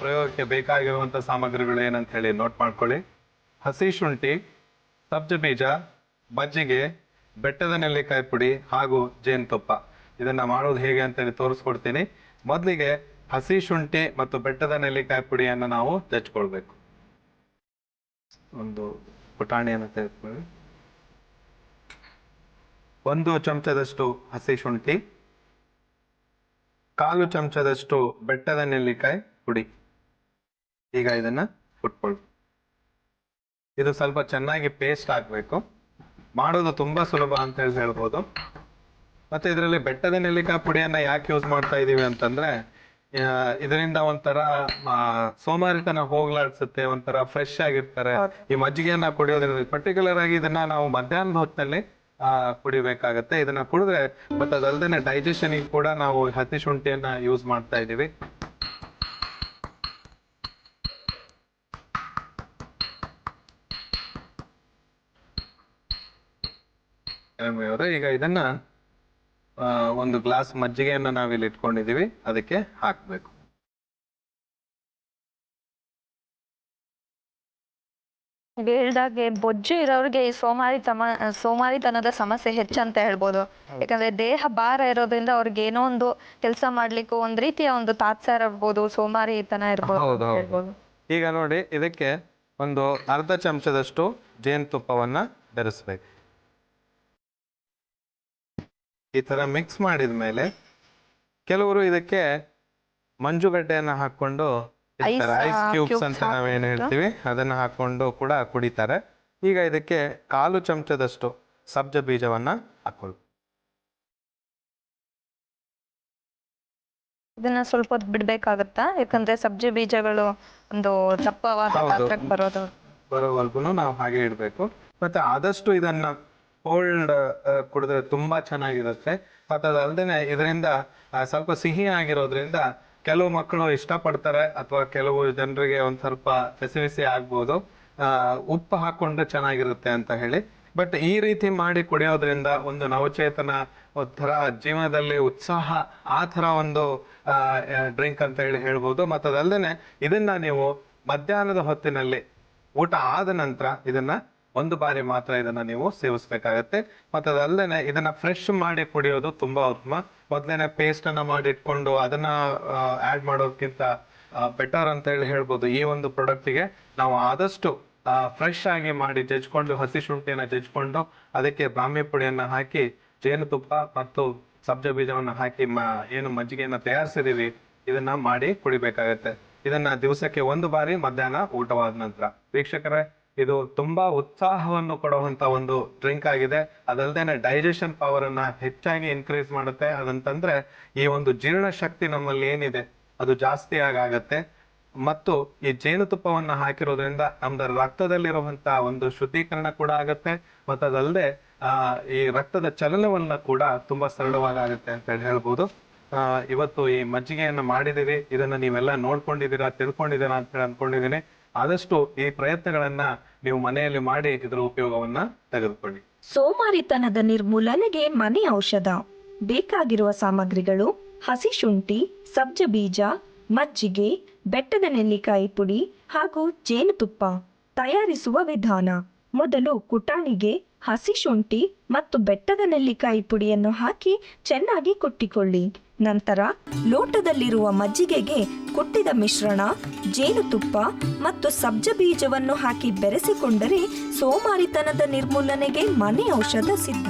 ಪ್ರಯೋಗಕ್ಕೆ ಬೇಕಾಗಿರುವಂಥ ಸಾಮಗ್ರಿಗಳು ಏನಂತ ಹೇಳಿ ನೋಟ್ ಮಾಡ್ಕೊಳ್ಳಿ. ಹಸಿ ಶುಂಠಿ, ಸಬ್ಜ ಬೀಜ, ಮಜ್ಜಿಗೆ, ಬೆಟ್ಟದ ನೆಲ್ಲಿಕಾಯಿ ಪುಡಿ ಹಾಗೂ ಜೇನುತುಪ್ಪ. ಇದನ್ನ ಮಾಡೋದು ಹೇಗೆ ಅಂತೇಳಿ ತೋರಿಸ್ಕೊಡ್ತೀನಿ. ಮೊದಲಿಗೆ ಹಸಿ ಶುಂಠಿ ಮತ್ತು ಬೆಟ್ಟದ ನೆಲ್ಲಿಕಾಯಿ ಪುಡಿಯನ್ನು ನಾವು ಜಜ್ಕೊಳ್ಬೇಕು. ಒಂದು ಪುಟಾಣಿಯನ್ನು ತೆಗೆದುಕೊಳ್ಳಿ. 1 ಚಮಚದಷ್ಟು ಹಸಿ ಶುಂಠಿ, 1/4 ಚಮಚದಷ್ಟು ಬೆಟ್ಟದ ನೆಲ್ಲಿಕಾಯಿ ಪುಡಿ. ಈಗ ಇದನ್ನ ಕುಟ್ಕೊಳ್ಳಿ. ಇದು ಸ್ವಲ್ಪ ಚೆನ್ನಾಗಿ ಪೇಸ್ಟ್ ಆಗಬೇಕು. ಮಾಡೋದು ತುಂಬಾ ಸುಲಭ ಅಂತ ಹೇಳ್ಬೋದು. ಮತ್ತೆ ಇದರಲ್ಲಿ ಬೆಟ್ಟದ ನೆಲ್ಲಿಕಾಯಿ ಪುಡಿಯನ್ನ ಯಾಕೆ ಯೂಸ್ ಮಾಡ್ತಾ ಇದೀವಿ ಅಂತಂದ್ರೆ, ಇದರಿಂದ ಒಂಥರ ಸೋಮಾರಿತನ ಹೋಗ್ಲಾಡ್ಸುತ್ತೆ, ಒಂಥರ ಫ್ರೆಶ್ ಆಗಿರ್ತಾರೆ. ಈ ಮಜ್ಜಿಗೆಯನ್ನ ಕುಡಿಯೋದ್ರಿಂದ ಪರ್ಟಿಕ್ಯುಲರ್ ಆಗಿ ಇದನ್ನ ನಾವು ಮಧ್ಯಾಹ್ನದ ಹೊತ್ತಿನಲ್ಲಿ ಕುಡಿಬೇಕಾಗತ್ತೆ. ಇದನ್ನ ಕುಡಿದ್ರೆ ಮತ್ತೆ ಅದಲ್ದೇನೆ ಡೈಜೆಷನ್ ಕೂಡ ನಾವು ಹಸಿ ಶುಂಠಿಯನ್ನ ಯೂಸ್ ಮಾಡ್ತಾ ಇದೀವಿ. ಈಗ ಇದನ್ನ ಒಂದು ಗ್ಲಾಸ್ ಮಜ್ಜಿಗೆಯನ್ನ ನಾವಿಲ್ಲಿ ಇಟ್ಕೊಂಡಿದೀವಿ, ಅದಕ್ಕೆ ಹಾಕ್ಬೇಕು. ಹೇಳ್ದಾಗೆ ಬೊಜ್ಜು ಇರೋರಿಗೆ ಈ ಸೋಮಾರಿತನದ ಸಮಸ್ಯೆ ಹೆಚ್ಚಂತ ಹೇಳ್ಬೋದು. ಯಾಕಂದ್ರೆ ದೇಹ ಭಾರ ಇರೋದ್ರಿಂದ ಅವ್ರಿಗೆ ಏನೋ ಒಂದು ಕೆಲಸ ಮಾಡ್ಲಿಕ್ಕೂ ಒಂದ್ ರೀತಿಯ ಒಂದು ತಾತ್ಸಾರ ಇರ್ಬೋದು, ಸೋಮಾರಿತನ ಇರ್ಬೋದು. ಈಗ ನೋಡಿ, ಇದಕ್ಕೆ ಒಂದು 1/2 ಚಮಚದಷ್ಟು ಜೇನುತುಪ್ಪವನ್ನ ಬೆರೆಸ್ಬೇಕು. ಈ ತರ ಮಿಕ್ಸ್ ಮಾಡಿದ್ಮೇಲೆ ಕೆಲವರು ಇದಕ್ಕೆ ಮಂಜುಗಡ್ಡೆಯನ್ನ ಹಾಕೊಂಡು ಐಸ್ ಕ್ಯೂಬ್ಸ್ ಅಂತ ನಾವೇನು ಹೇಳ್ತೀವಿ ಅದನ್ನ ಹಾಕೊಂಡು ಕೂಡ ಕುಡಿತಾರೆ. ಈಗ ಇದಕ್ಕೆ 1/4 ಚಮಚದಷ್ಟು ಸಬ್ಜ ಬೀಜವನ್ನ ಹಾಕೊಳ್ಳಿ. ಇದನ್ನ ಸ್ವಲ್ಪ ಹೊತ್ತು ಬಿಡ್ಬೇಕಾಗತ್ತಾ? ಯಾಕಂದ್ರೆ ಸಬ್ಜಿ ಬೀಜಗಳು ಒಂದು ದಪ್ಪವಾದ ಬರೋವರೆಗೂ ನಾವು ಹಾಗೆ ಇಡ್ಬೇಕು. ಮತ್ತೆ ಆದಷ್ಟು ಇದನ್ನ ಕೋಲ್ಡ್ ಕುಡಿದ್ರೆ ತುಂಬಾ ಚೆನ್ನಾಗಿರುತ್ತೆ. ಮತ್ತೆ ಅದಲ್ದೇನೆ ಇದರಿಂದ ಸ್ವಲ್ಪ ಸಿಹಿ ಆಗಿರೋದ್ರಿಂದ ಕೆಲವು ಮಕ್ಕಳು ಇಷ್ಟಪಡ್ತಾರೆ, ಅಥವಾ ಕೆಲವು ಜನರಿಗೆ ಒಂದ್ ಸ್ವಲ್ಪ ಬಿಸಿ ಆಗ್ಬೋದು. ಉಪ್ಪು ಹಾಕೊಂಡ್ರೆ ಚೆನ್ನಾಗಿರುತ್ತೆ ಅಂತ ಹೇಳಿ. ಬಟ್ ಈ ರೀತಿ ಮಾಡಿ ಕುಡಿಯೋದ್ರಿಂದ ಒಂದು ನವಚೇತನ, ಒಂಥರ ಜೀವನದಲ್ಲಿ ಉತ್ಸಾಹ, ಆ ತರ ಒಂದು ಡ್ರಿಂಕ್ ಅಂತ ಹೇಳ್ಬೋದು. ಮತ್ತದಲ್ದೇನೆ ಇದನ್ನ ನೀವು ಮಧ್ಯಾಹ್ನದ ಹೊತ್ತಿನಲ್ಲಿ ಊಟ ಆದ ನಂತರ ಇದನ್ನ 1 ಬಾರಿ ಮಾತ್ರ ಇದನ್ನ ನೀವು ಸೇವಿಸ್ಬೇಕಾಗತ್ತೆ. ಮತ್ತೆ ಅದಲ್ದೇನೆ ಇದನ್ನ ಫ್ರೆಶ್ ಮಾಡಿ ಕುಡಿಯೋದು ತುಂಬಾ ಉತ್ತಮ. ಮೊದಲೇನೆ ಪೇಸ್ಟ್ ಅನ್ನ ಮಾಡಿ ಇಟ್ಕೊಂಡು ಅದನ್ನ ಆಡ್ ಮಾಡೋದಕ್ಕಿಂತ ಬೆಟರ್ ಅಂತ ಹೇಳ್ಬೋದು. ಈ ಒಂದು ಪ್ರಾಡಕ್ಟಿಗೆ ನಾವು ಆದಷ್ಟು ಫ್ರೆಶ್ ಆಗಿ ಮಾಡಿ ಜಜ್ಕೊಂಡು, ಹಸಿ ಶುಂಠಿಯನ್ನ ಜಜ್ಕೊಂಡು ಅದಕ್ಕೆ ಬ್ರಾಹ್ಮಿ ಪುಡಿಯನ್ನ ಹಾಕಿ, ಜೇನುತುಪ್ಪ ಮತ್ತು ಸಬ್ಜ ಬೀಜವನ್ನ ಹಾಕಿ ಏನು ಮಜ್ಜಿಗೆಯನ್ನ ತಯಾರಿಸಿದೀವಿ ಇದನ್ನ ಮಾಡಿ ಕುಡಿಬೇಕಾಗತ್ತೆ. ಇದನ್ನ ದಿವಸಕ್ಕೆ 1 ಬಾರಿ ಮಧ್ಯಾಹ್ನ ಊಟವಾದ ನಂತರ. ವೀಕ್ಷಕರೇ, ಇದು ತುಂಬಾ ಉತ್ಸಾಹವನ್ನು ಕೊಡುವಂತ ಒಂದು ಡ್ರಿಂಕ್ ಆಗಿದೆ. ಅದಲ್ದೇನೆ ಡೈಜೆಷನ್ ಪವರ್ ಅನ್ನ ಹೆಚ್ಚಾಗಿ ಇನ್ಕ್ರೀಸ್ ಮಾಡುತ್ತೆ. ಅದಂತಂದ್ರೆ ಈ ಒಂದು ಜೀರ್ಣ ಶಕ್ತಿ ನಮ್ಮಲ್ಲಿ ಏನಿದೆ ಅದು ಜಾಸ್ತಿ ಆಗತ್ತೆ. ಮತ್ತು ಈ ಜೇನುತುಪ್ಪವನ್ನ ಹಾಕಿರೋದ್ರಿಂದ ನಮ್ದು ರಕ್ತದಲ್ಲಿರುವಂತ ಒಂದು ಶುದ್ಧೀಕರಣ ಕೂಡ ಆಗತ್ತೆ. ಮತ್ತು ಅದಲ್ಲದೆ ಈ ರಕ್ತದ ಚಲನವನ್ನ ಕೂಡ ತುಂಬಾ ಸರಳವಾಗುತ್ತೆ ಅಂತ ಹೇಳ್ಬೋದು. ಇವತ್ತು ಈ ಮಜ್ಜಿಗೆಯನ್ನ ಮಾಡಿದಿರಿ, ಇದನ್ನ ನೀವೆಲ್ಲ ನೋಡ್ಕೊಂಡಿದ್ದೀರಾ, ತಿಳ್ಕೊಂಡಿದ್ದೀರಾ ಅಂತ ಹೇಳಿ ಅನ್ಕೊಂಡಿದ್ದೀನಿ. ಆದಷ್ಟು ಈ ಪ್ರಯತ್ನಗಳನ್ನ ನೀವು ಮನೆಯಲ್ಲಿ ಮಾಡಿ ಇದರ ಉಪಯೋಗವನ್ನ ತೆಗೆದುಕೊಳ್ಳಿ. ಸೋಮಾರಿತನದ ನಿರ್ಮೂಲನೆಗೆ ಮನೆ ಔಷಧ. ಬೇಕಾಗಿರುವ ಸಾಮಗ್ರಿಗಳು: ಹಸಿ ಶುಂಠಿ, ಸಬ್ಜ ಬೀಜ, ಮಜ್ಜಿಗೆ, ಬೆಟ್ಟದ ನೆಲ್ಲಿಕಾಯಿ ಪುಡಿ ಹಾಗೂ ಜೇನುತುಪ್ಪ. ತಯಾರಿಸುವ ವಿಧಾನ: ಮೊದಲು ಕುಟಾಣಿಗೆ ಹಸಿ ಶುಂಠಿ ಮತ್ತು ಬೆಟ್ಟದ ನೆಲ್ಲಿಕಾಯಿ ಪುಡಿಯನ್ನು ಹಾಕಿ ಚೆನ್ನಾಗಿ ಕುಟ್ಟಿಕೊಳ್ಳಿ. ನಂತರ ಲೋಟದಲ್ಲಿರುವ ಮಜ್ಜಿಗೆಗೆ ಕುಟ್ಟಿದ ಮಿಶ್ರಣ, ಜೇನುತುಪ್ಪ ಮತ್ತು ಸಬ್ಜ ಬೀಜವನ್ನು ಹಾಕಿ ಬೆರೆಸಿಕೊಂಡರೆ ಸೋಮಾರಿತನದ ನಿರ್ಮೂಲನೆಗೆ ಮನೆ ಔಷಧ ಸಿದ್ಧ.